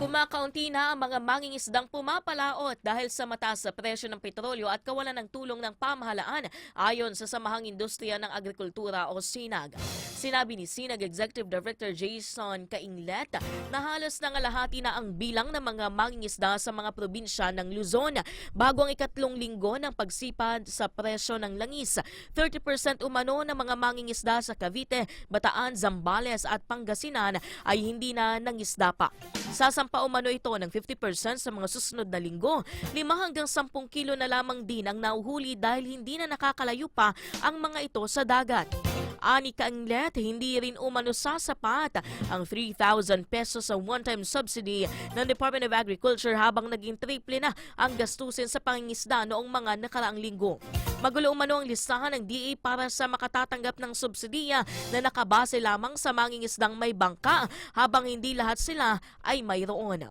Kumakaunti na ang mga mangingisdang pumapalaot dahil sa mataas sa presyo ng petrolyo at kawalan ng tulong ng pamahalaan ayon sa Samahang Industriya ng Agrikultura o SINAG. Sinabi ni SINAG Executive Director Jason Cainglet na halos nangalahati na ang bilang ng mga mangingisda sa mga probinsya ng Luzon bago ang ikatlong linggo ng pagsipad sa presyo ng langis. 30% umano ng mga mangingisda sa Cavite, Bataan, Zambales at Pangasinan ay hindi na nangisda pa. Sasampa umano ito ng 50% sa mga susunod na linggo. 5 hanggang 10 kilo na lamang din ang nauhuli dahil hindi na nakakalayo pa ang mga ito sa dagat. Ani Cainglet, hindi rin umano sasapat ang 3,000 pesos sa one-time subsidy ng Department of Agriculture habang naging triple na ang gastusin sa pangingisda noong mga nakaraang linggo. Magulo umano ang listahan ng DA para sa makatatanggap ng subsidiya na nakabase lamang sa mangingisdang may bangka habang hindi lahat sila ay mayroon.